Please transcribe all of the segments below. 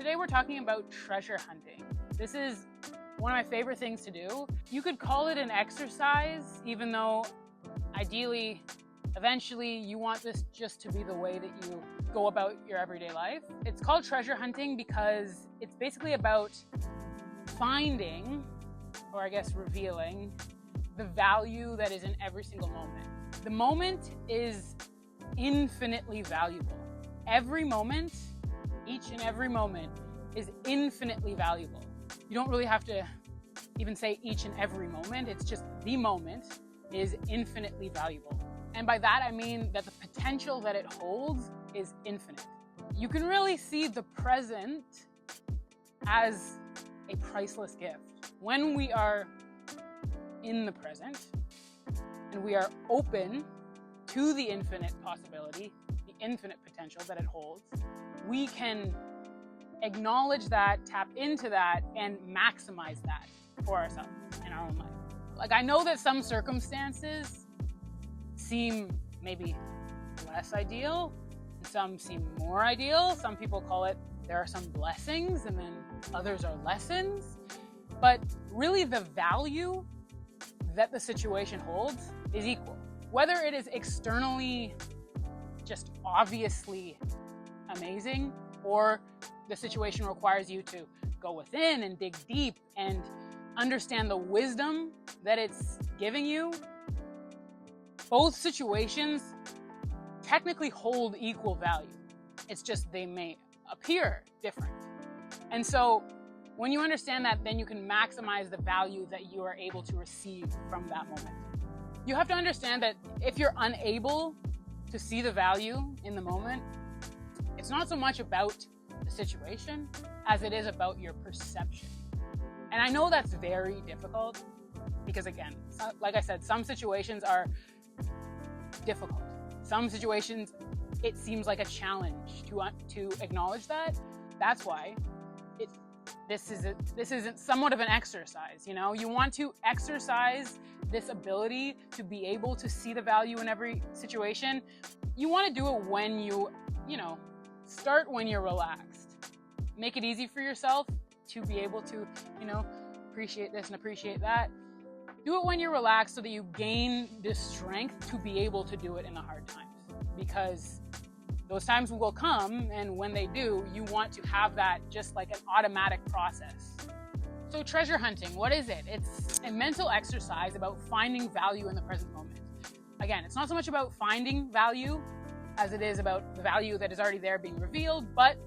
Today we're talking about treasure hunting. This is one of my favorite things to do. You could call it an exercise, even though ideally, eventually you want this just to be the way that you go about your everyday life. It's called treasure hunting because it's basically about finding, or I guess revealing, the value that is in every single moment. The moment is infinitely valuable. Every moment, each and every moment is infinitely valuable. You don't really have to even say each and every moment. It's just the moment is infinitely valuable. And by that, I mean that the potential that it holds is infinite. You can really see the present as a priceless gift. When we are in the present and we are open to the infinite possibility, the infinite potential that it holds, we can acknowledge that, tap into that, and maximize that for ourselves in our own life. Like, I know that some circumstances seem maybe less ideal, and some seem more ideal. Some people call it, there are some blessings, and then others are lessons. But really the value that the situation holds is equal. Whether it is externally just obviously amazing, or the situation requires you to go within and dig deep and understand the wisdom that it's giving you, both situations technically hold equal value. It's just they may appear different. And so when you understand that, then you can maximize the value that you are able to receive from that moment. You have to understand that if you're unable to see the value in the moment, it's not so much about the situation as it is about your perception. And I know that's very difficult because, again, like I said, some situations are difficult. Some situations, it seems like a challenge to acknowledge that. That's why this isn't somewhat of an exercise. You know, you want to exercise this ability to be able to see the value in every situation. You want to do it when you start when you're relaxed. Make it easy for yourself to be able to, appreciate this and appreciate that. Do it when you're relaxed so that you gain the strength to be able to do it in the hard times. Because those times will come, and when they do, you want to have that just like an automatic process. So treasure hunting, what is it? It's a mental exercise about finding value in the present moment. Again, it's not so much about finding value as it is about the value that is already there being revealed, but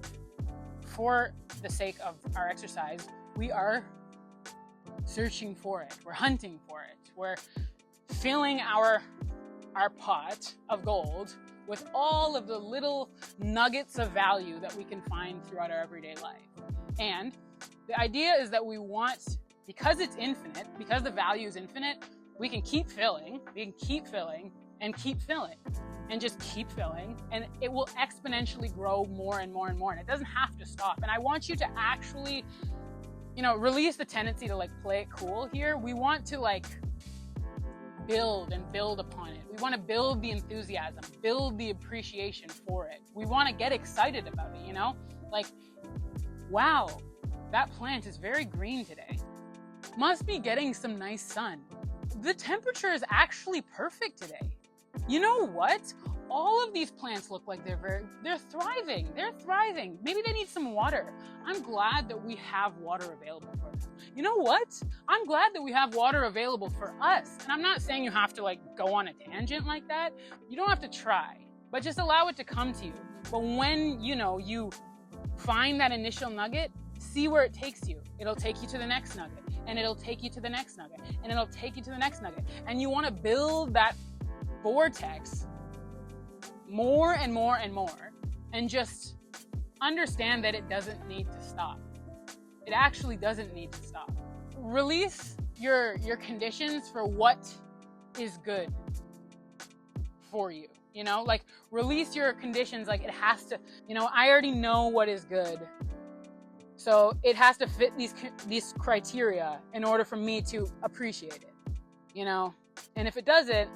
for the sake of our exercise, we are searching for it. We're hunting for it. We're filling our pot of gold with all of the little nuggets of value that we can find throughout our everyday life. And the idea is that we want, because it's infinite, because the value is infinite, we can keep filling, and keep filling, and just keep filling, and it will exponentially grow more and more and more, and it doesn't have to stop. And I want you to actually, release the tendency to play it cool here. We want to build and build upon it. We want to build the enthusiasm, build the appreciation for it. We want to get excited about it, wow, that plant is very green today. Must be getting some nice sun. The temperature is actually perfect today. You know what? All of these plants look like they're thriving. They're thriving. Maybe they need some water. I'm glad that we have water available for them. You know what? I'm glad that we have water available for us. And I'm not saying you have to go on a tangent like that. You don't have to try, but just allow it to come to you. But when, you find that initial nugget, see where it takes you. It'll take you to the next nugget, and it'll take you to the next nugget, and it'll take you to the next nugget. And you want to build that vortex more and more and more, and just understand that it doesn't need to stop. It actually doesn't need to stop. Release your conditions for what is good for you. Release your conditions. It has to, I already know what is good, so it has to fit these criteria in order for me to appreciate it. And if it doesn't,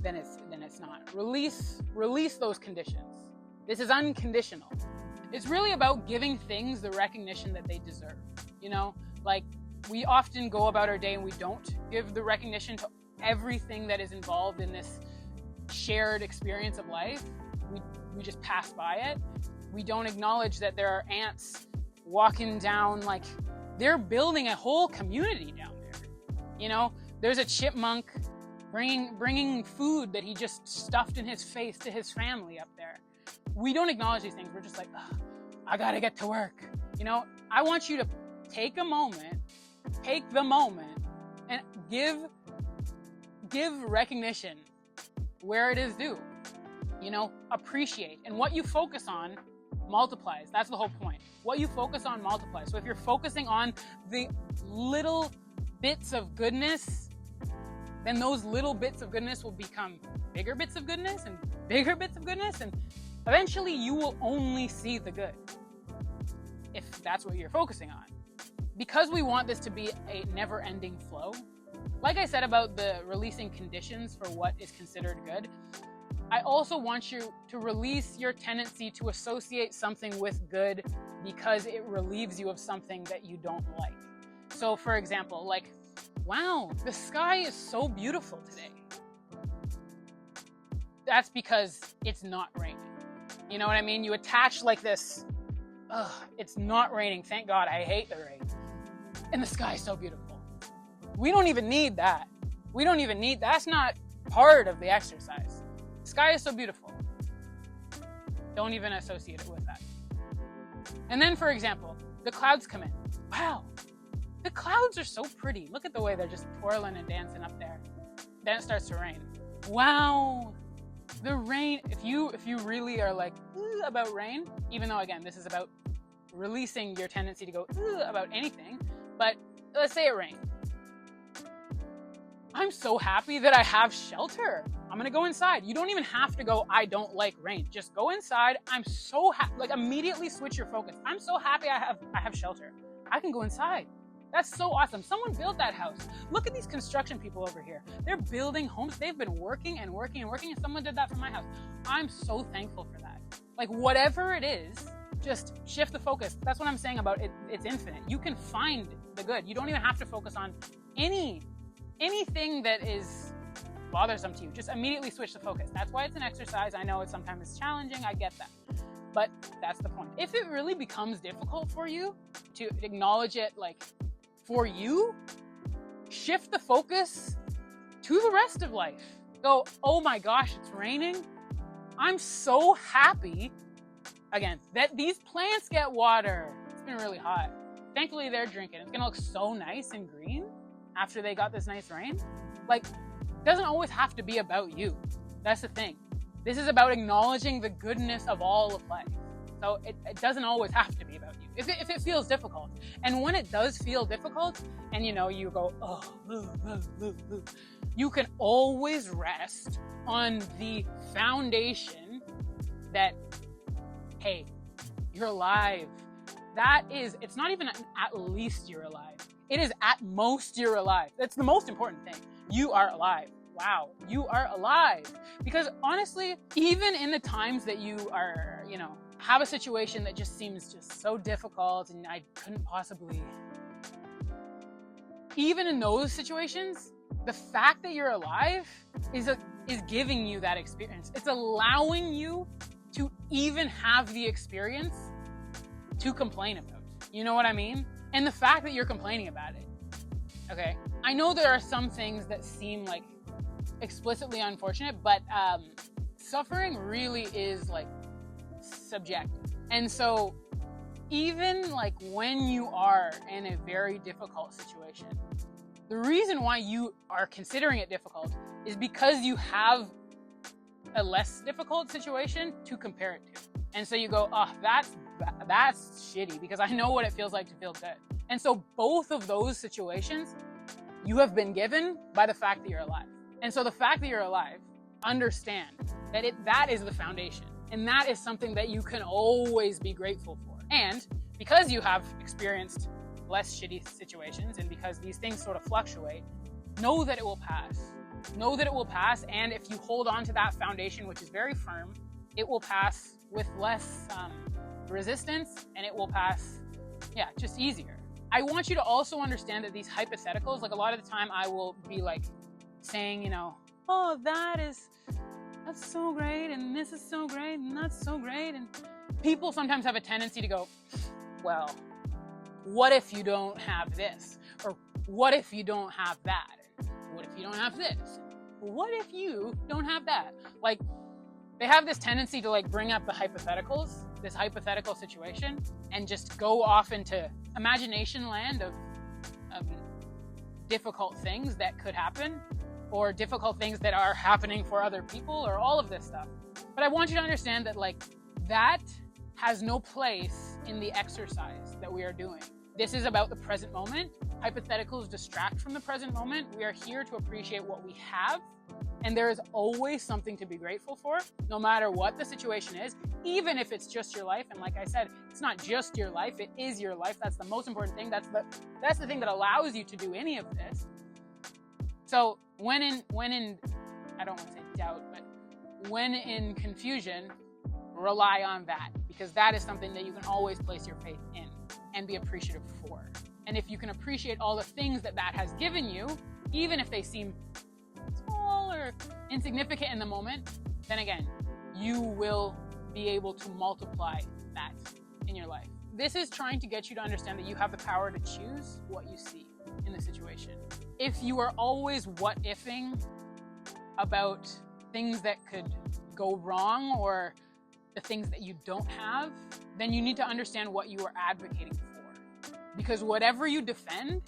then it's not. Release those conditions. This is unconditional. It's really about giving things the recognition that they deserve. You know, like we often go about our day and we don't give the recognition to everything that is involved in this shared experience of life. We just pass by it. We don't acknowledge that there are ants walking down, like they're building a whole community down there. You know, there's a chipmunk bringing food that he just stuffed in his face to his family up there. We don't acknowledge these things. We're just like, I gotta get to work. You know, I want you to take the moment and give recognition where it is due. You know, appreciate. And what you focus on multiplies. That's the whole point. What you focus on multiplies. So if you're focusing on the little bits of goodness, then those little bits of goodness will become bigger bits of goodness and bigger bits of goodness, and eventually you will only see the good if that's what you're focusing on. Because we want this to be a never-ending flow, like I said about the releasing conditions for what is considered good, I also want you to release your tendency to associate something with good because it relieves you of something that you don't like. So for example, like, wow, the sky is so beautiful today. That's because it's not raining. You know what I mean? You attach like this, it's not raining, thank God, I hate the rain. And the sky is so beautiful. We don't even need that. That's not part of the exercise. The sky is so beautiful. Don't even associate it with that. And then, for example, the clouds come in. Wow, the clouds are so pretty. Look at the way they're just twirling and dancing up there. Then it starts to rain. Wow, the rain. If you really are like about rain, even though again this is about releasing your tendency to go about anything, but let's say it rained. I'm so happy that I have shelter. I'm gonna go inside. You don't even have to go, I don't like rain. Just go inside. I'm so happy. Like immediately switch your focus. I'm so happy I have shelter. I can go inside. That's so awesome. Someone built that house. Look at these construction people over here. They're building homes. They've been working and working and working, and someone did that for my house. I'm so thankful for that. Like whatever it is, just shift the focus. That's what I'm saying about it. It's infinite. You can find the good. You don't even have to focus on anything that is bothersome to you. Just immediately switch the focus. That's why it's an exercise. I know sometimes it's challenging. I get that. But that's the point. If it really becomes difficult for you to acknowledge it, like for you, shift the focus to the rest of life. Go, oh my gosh, it's raining. I'm so happy, again, that these plants get water. It's been really hot. Thankfully, they're drinking. It's gonna look so nice and green after they got this nice rain. Like, it doesn't always have to be about you. That's the thing. This is about acknowledging the goodness of all of life. So it doesn't always have to be about you. If it feels difficult. And when it does feel difficult, and you know, you go, you can always rest on the foundation that, hey, you're alive. It's not even at least you're alive. It is at most you're alive. That's the most important thing. You are alive. Wow, you are alive. Because honestly, even in the times that you are, you know, have a situation that just seems just so difficult and I couldn't possibly, even in those situations, the fact that you're alive is giving you that experience. It's allowing you to even have the experience to complain about. You know what I mean? And the fact that you're complaining about it. Okay, I know there are some things that seem like explicitly unfortunate, but suffering really is like subjective. And so even like when you are in a very difficult situation, the reason why you are considering it difficult is because you have a less difficult situation to compare it to. And so you go, oh, that's shitty because I know what it feels like to feel good. And so both of those situations you have been given by the fact that you're alive. And so the fact that you're alive, understand that that is the foundation. And that is something that you can always be grateful for. And because you have experienced less shitty situations and because these things sort of fluctuate, know that it will pass. Know that it will pass. And if you hold on to that foundation, which is very firm, it will pass with less resistance and it will pass, just easier. I want you to also understand that these hypotheticals, like a lot of the time I will be like saying, oh, that's so great, and this is so great, and that's so great. And people sometimes have a tendency to go, well, what if you don't have this? Or what if you don't have that? What if you don't have this? What if you don't have that? Like, they have this tendency to like bring up the hypotheticals, this hypothetical situation, and just go off into imagination land of difficult things that could happen, or difficult things that are happening for other people, or all of this stuff. But I want you to understand that like that has no place in the exercise that we are doing. This is about the present moment. Hypotheticals distract from the present moment. We are here to appreciate what we have, and there is always something to be grateful for, no matter what the situation is, even if it's just your life. And like I said, it's not just your life, it is your life. That's the most important thing. That's the thing that allows you to do any of this. So when in I don't want to say doubt, but when in confusion, rely on that, because that is something that you can always place your faith in and be appreciative for. And if you can appreciate all the things that has given you, even if they seem small or insignificant in the moment, then again, you will be able to multiply that in your life. This is trying to get you to understand that you have the power to choose what you see in the situation. If you are always what-ifing about things that could go wrong or the things that you don't have, then you need to understand what you are advocating for. Because whatever you defend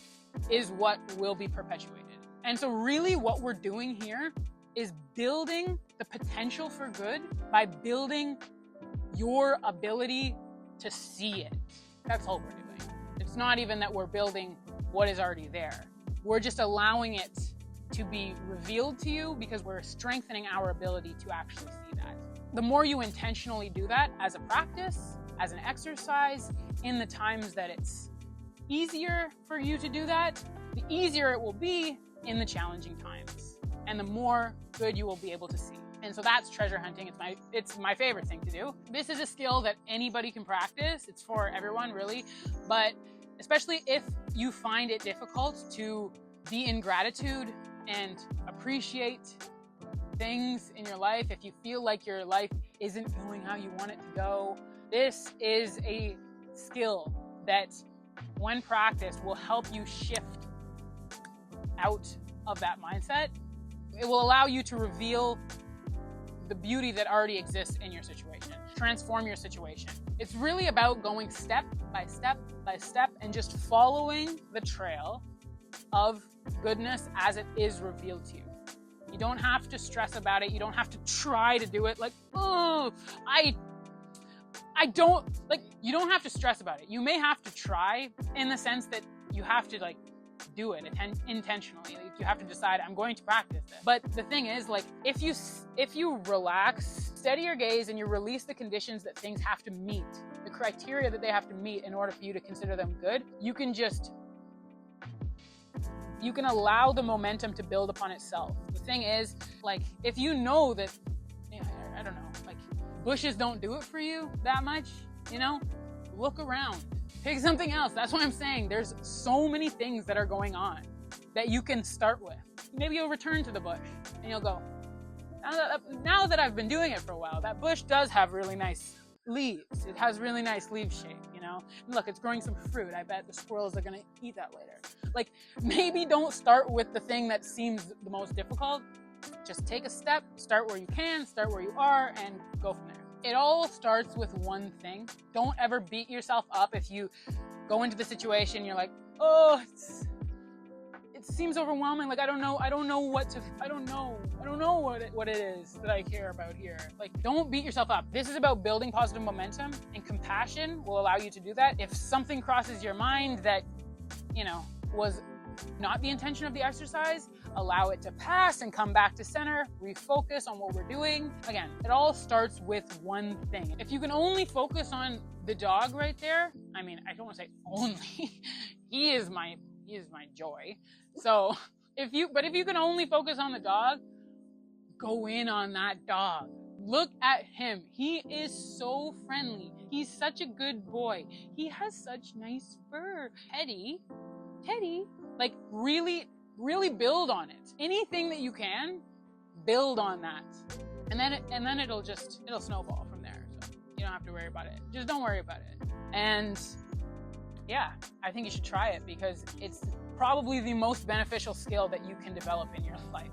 is what will be perpetuated. And so really what we're doing here is building the potential for good by building your ability to see it. That's all we're doing. It's not even that we're building what is already there. We're just allowing it to be revealed to you because we're strengthening our ability to actually see that. The more you intentionally do that as a practice, as an exercise, in the times that it's easier for you to do that, the easier it will be in the challenging times, and the more good you will be able to see. And so that's treasure hunting. It's my favorite thing to do. This is a skill that anybody can practice. It's for everyone, really. But especially if you find it difficult to be in gratitude and appreciate things in your life, if you feel like your life isn't going how you want it to go, this is a skill that, when practiced, will help you shift out of that mindset. It will allow you to reveal the beauty that already exists in your situation. Transform your situation. It's really about going step by step by step and just following the trail of goodness as it is revealed to you. You don't have to stress about it. You don't have to try to do it like, oh, I don't, like, you don't have to stress about it. You may have to try, in the sense that you have to like do it intentionally. Like, you have to decide, I'm going to practice this. But the thing is, like, if you relax, steady your gaze, and you release the conditions that things have to meet, the criteria that they have to meet in order for you to consider them good, you can allow the momentum to build upon itself. The thing is, like, if you know that, I don't know, like, bushes don't do it for you that much, look around. Pick something else. That's what I'm saying. There's so many things that are going on that you can start with. Maybe you'll return to the bush and you'll go, now that I've been doing it for a while, that bush does have really nice leaves. It has really nice leaf shape, And look, it's growing some fruit. I bet the squirrels are going to eat that later. Like, maybe don't start with the thing that seems the most difficult. Just take a step, start where you can, start where you are, and go from there. It all starts with one thing. Don't ever beat yourself up if you go into the situation, you're like, oh, it seems overwhelming. Like, I don't know what it is that I care about here. Like, don't beat yourself up. This is about building positive momentum, and compassion will allow you to do that. If something crosses your mind that, was not the intention of the exercise, allow it to pass and come back to center, refocus on what we're doing. Again, it all starts with one thing. If you can only focus on the dog right there, I don't want to say only, he is my joy. So if you can only focus on the dog, go in on that dog. Look at him. He is so friendly. He's such a good boy. He has such nice fur. Teddy, like really build on it. Anything that you can, build on that. And then it'll snowball from there. So you don't have to worry about it. Just don't worry about it. And yeah, I think you should try it because it's probably the most beneficial skill that you can develop in your life.